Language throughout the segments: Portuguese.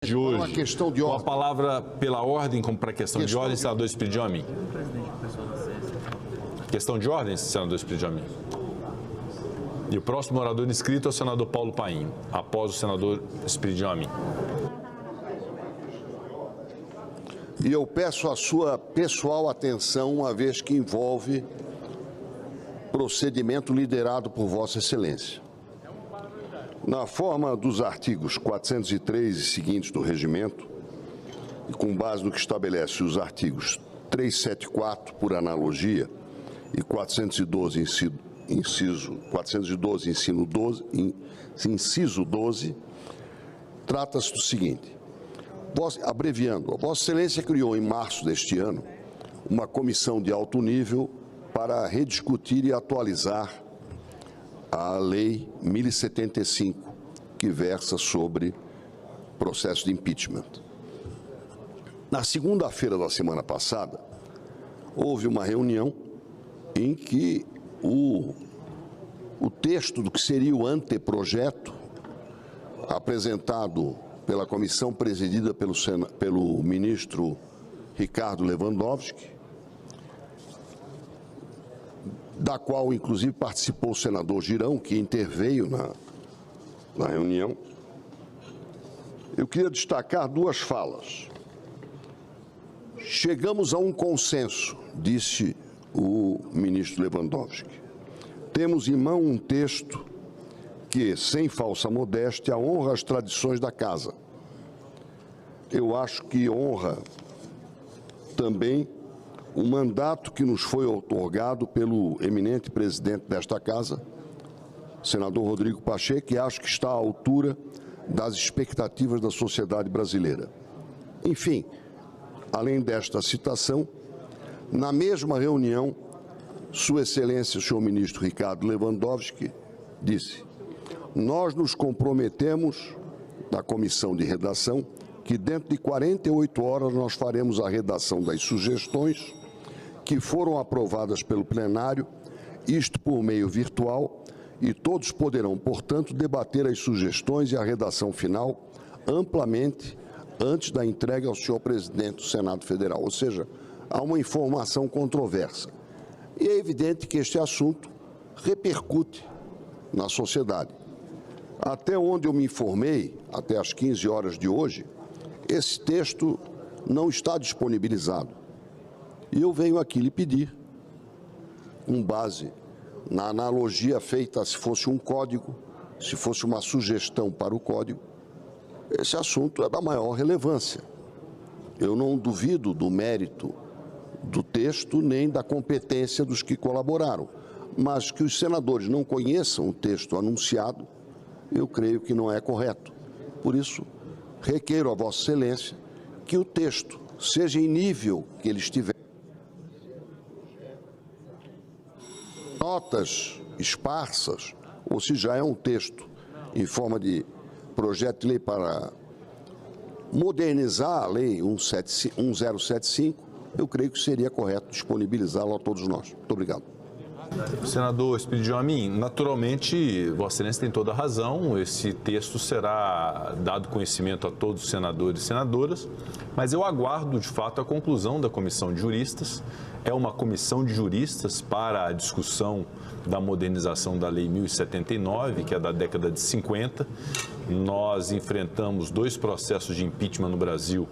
De hoje, uma questão de com a ordem. palavra pela ordem, como para questão de ordem, senador Espírito Amin. Questão de ordem, senador Espírito Amin. E o próximo orador inscrito é o senador Paulo Paim, após o senador Espírito Amin. E eu peço a sua pessoal atenção, uma vez que envolve procedimento liderado por Vossa Excelência. Na forma dos artigos 403 e seguintes do Regimento, e com base no que estabelece os artigos 374, por analogia, e 412, inciso 12, trata-se do seguinte. Abreviando, Vossa Excelência criou em março deste ano uma comissão de alto nível para rediscutir e atualizar a Lei 1075, que versa sobre processo de impeachment. Na segunda-feira da semana passada, houve uma reunião em que o texto do que seria o anteprojeto, apresentado pela comissão presidida pelo ministro Ricardo Lewandowski, da qual, inclusive, participou o senador Girão, que interveio na reunião. Eu queria destacar duas falas. Chegamos a um consenso, disse o ministro Lewandowski. Temos em mão um texto que, sem falsa modéstia, honra as tradições da casa. Eu acho que honra também o mandato que nos foi outorgado pelo eminente presidente desta casa, senador Rodrigo Pacheco, que acho que está à altura das expectativas da sociedade brasileira. Enfim, além desta citação, na mesma reunião, Sua Excelência, o senhor ministro Ricardo Lewandowski, disse: nós nos comprometemos, na comissão de redação, que dentro de 48 horas nós faremos a redação das sugestões que foram aprovadas pelo plenário, isto por meio virtual, e todos poderão, portanto, debater as sugestões e a redação final amplamente antes da entrega ao senhor presidente do Senado Federal. Ou seja, há uma informação controversa. E é evidente que este assunto repercute na sociedade. Até onde eu me informei, até às 15 horas de hoje, esse texto não está disponibilizado. E eu venho aqui lhe pedir, com base na analogia feita se fosse um código, se fosse uma sugestão para o código, esse assunto é da maior relevância. Eu não duvido do mérito do texto nem da competência dos que colaboraram, mas que os senadores não conheçam o texto anunciado, eu creio que não é correto. Por isso, requeiro a Vossa Excelência que o texto seja em nível que ele estiver. Notas esparsas, ou se já é um texto em forma de projeto de lei para modernizar a Lei 1075, eu creio que seria correto disponibilizá-lo a todos nós. Muito obrigado. Senador Espírito Amin, naturalmente, Vossa Excelência tem toda a razão, esse texto será dado conhecimento a todos os senadores e senadoras, mas eu aguardo, de fato, a conclusão da comissão de juristas. É uma comissão de juristas para a discussão da modernização da Lei 1079, que é da década de 50. Nós enfrentamos 2 processos de impeachment no Brasil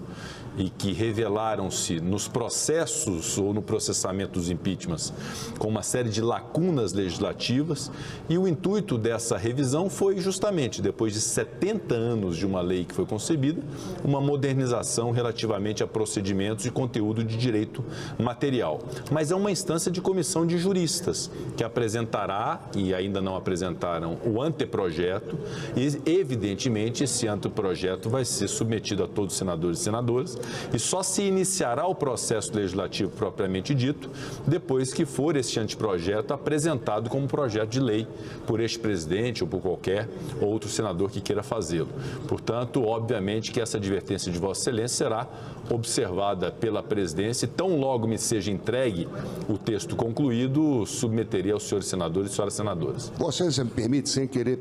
e que revelaram-se nos processos ou no processamento dos impeachments com uma série de lacunas legislativas, e o intuito dessa revisão foi justamente, depois de 70 anos de uma lei que foi concebida, uma modernização relativamente a procedimentos e conteúdo de direito material. Mas é uma instância de comissão de juristas que apresentará, e ainda não apresentaram, o anteprojeto, e evidentemente esse anteprojeto vai ser submetido a todos os senadores e senadoras, e só se iniciará o processo legislativo propriamente dito depois que for esse anteprojeto projeto apresentado como projeto de lei por este presidente ou por qualquer outro senador que queira fazê-lo. Portanto, obviamente que essa advertência de Vossa Excelência será observada pela presidência e tão logo me seja entregue o texto concluído, submeteria aos senhores senadores e senhoras senadoras. Vossa Excelência me permite, sem querer,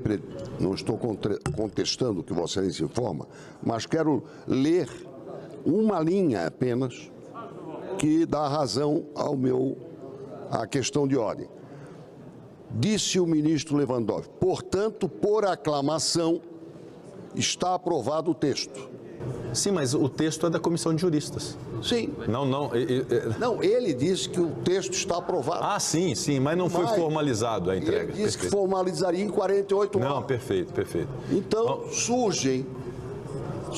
não estou contestando o que Vossa Excelência informa, mas quero ler uma linha apenas que dá razão à questão de ordem. Disse o ministro Lewandowski, portanto, por aclamação, está aprovado o texto. Sim, mas o texto é da Comissão de Juristas. Sim. Não. Não, ele disse que o texto está aprovado. Ah, sim, mas não foi formalizado a entrega. Ele disse que formalizaria em 48 horas. Não, perfeito. Então, surgem...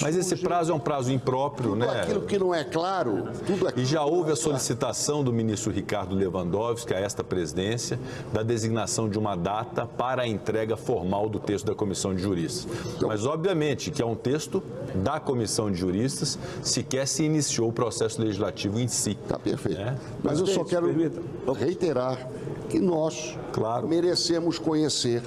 Mas esse prazo é um prazo impróprio, tudo né? Aquilo que não é claro... E já houve a solicitação do ministro Ricardo Lewandowski a esta presidência da designação de uma data para a entrega formal do texto da Comissão de Juristas. Mas, obviamente, que é um texto da Comissão de Juristas, sequer se iniciou o processo legislativo em si. Está perfeito. Mas eu só quero reiterar que nós merecemos conhecer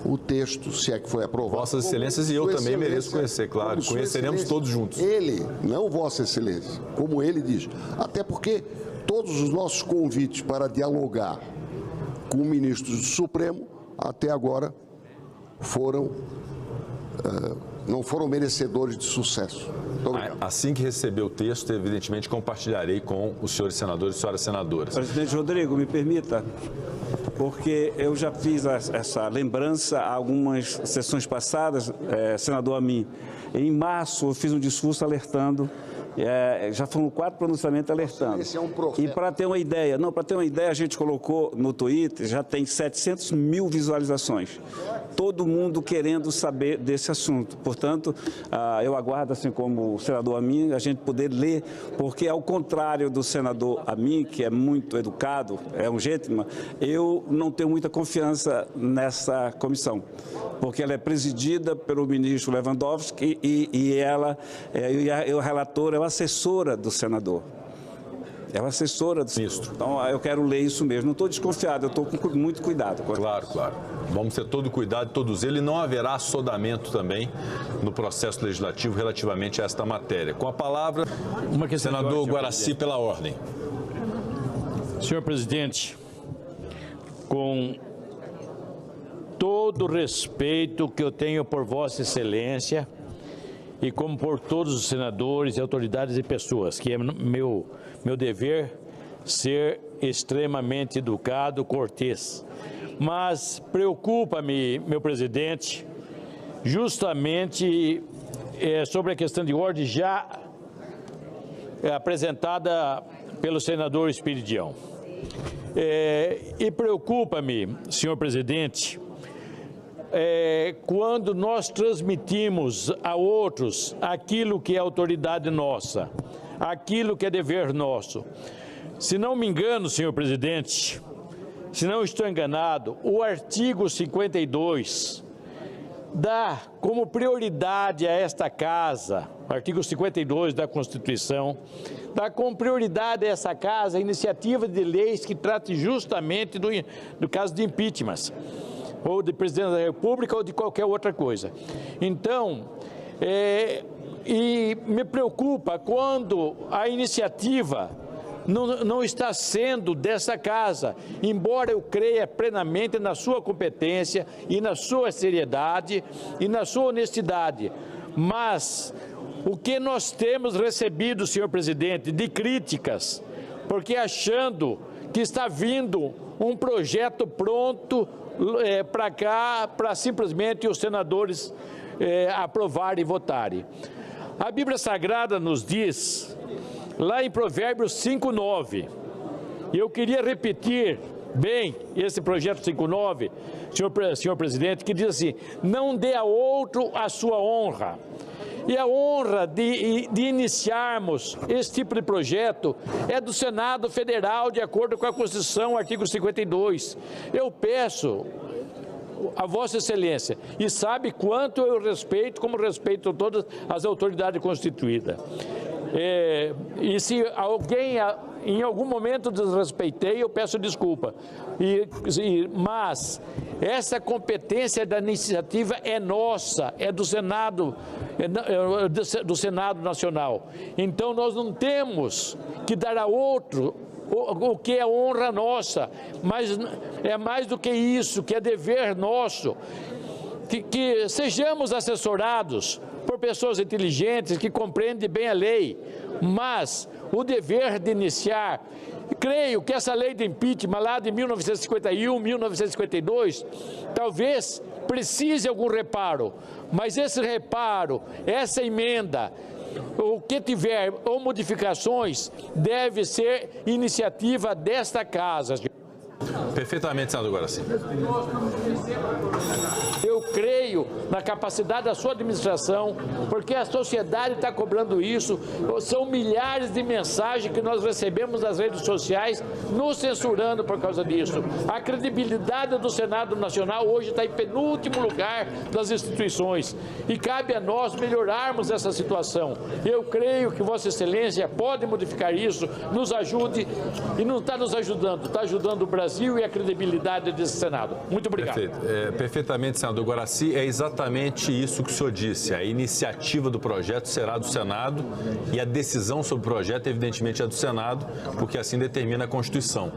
o texto, se é que foi aprovado. Vossas Excelências e eu também mereço conhecer, claro. Conheceremos todos juntos. Ele, não Vossa Excelência, como ele diz. Até porque todos os nossos convites para dialogar com ministros do Supremo, até agora, não foram merecedores de sucesso. Assim que receber o texto, evidentemente, compartilharei com os senhores senadores e senhoras senadoras. Presidente Rodrigo, me permita, porque eu já fiz essa lembrança há algumas sessões passadas, senador Amin. Em março, eu fiz um discurso alertando, já foram 4 pronunciamentos alertando. Esse é um profeta. E para ter uma ideia, a gente colocou no Twitter, já tem 700 mil visualizações. Todo mundo querendo saber desse assunto. Portanto, eu aguardo, assim como o senador Amin, a gente poder ler, porque ao contrário do senador Amin, que é muito educado, é um gentleman, eu não tenho muita confiança nessa comissão, porque ela é presidida pelo ministro Lewandowski e o relator é o assessora do senador. É uma assessora do ministro. Então, eu quero ler isso mesmo. Não estou desconfiado, eu estou com muito cuidado. Claro. Vamos ter todo o cuidado, todos eles. Não haverá assodamento também no processo legislativo relativamente a esta matéria. Com a palavra, senador Guaraci, pela ordem. Senhor presidente, com todo o respeito que eu tenho por Vossa Excelência e como por todos os senadores e autoridades e pessoas, que é meu dever ser extremamente educado, cortês. Mas preocupa-me, meu presidente, justamente sobre a questão de ordem já apresentada pelo senador Espiridião. E preocupa-me, senhor presidente, quando nós transmitimos a outros aquilo que é autoridade nossa, aquilo que é dever nosso. Se não me engano, senhor presidente, se não estou enganado, o artigo 52 dá como prioridade a esta casa, artigo 52 da Constituição, dá como prioridade a essa casa a iniciativa de leis que trate justamente do caso de impeachment, ou de presidente da República ou de qualquer outra coisa. Então, e me preocupa quando a iniciativa não está sendo dessa casa, embora eu creia plenamente na sua competência e na sua seriedade e na sua honestidade. Mas o que nós temos recebido, senhor presidente, de críticas, porque achando que está vindo um projeto pronto para cá, para simplesmente os senadores aprovarem e votarem. A Bíblia Sagrada nos diz, lá em Provérbios 5:9, e eu queria repetir bem esse projeto 5:9, senhor presidente, que diz assim: não dê a outro a sua honra. E a honra de iniciarmos esse tipo de projeto é do Senado Federal, de acordo com a Constituição, artigo 52. Eu peço a Vossa Excelência, e sabe quanto eu respeito, como respeito todas as autoridades constituídas, E se alguém em algum momento desrespeitei, eu peço desculpa. Mas essa competência da iniciativa é nossa, é do Senado, do Senado Nacional. Então nós não temos que dar a outro o que é honra nossa, mas é mais do que isso, que é dever nosso. Que sejamos assessorados por pessoas inteligentes que compreendem bem a lei, mas o dever de iniciar, creio que essa lei do impeachment lá de 1951, 1952, talvez precise algum reparo, mas esse reparo, essa emenda, o que tiver ou modificações, deve ser iniciativa desta casa. Perfeitamente, senador Guaraci. Eu creio na capacidade da sua administração, porque a sociedade está cobrando isso. São milhares de mensagens que nós recebemos nas redes sociais nos censurando por causa disso. A credibilidade do Senado Nacional hoje está em penúltimo lugar das instituições e cabe a nós melhorarmos essa situação. Eu creio que Vossa Excelência pode modificar isso, nos ajude e não está nos ajudando, está ajudando o Brasil e a credibilidade desse Senado. Muito obrigado. Perfeito. Perfeitamente, senador Guaraci, é exatamente isso que o senhor disse. A iniciativa do projeto será do Senado e a decisão sobre o projeto, evidentemente, é do Senado, porque assim determina a Constituição.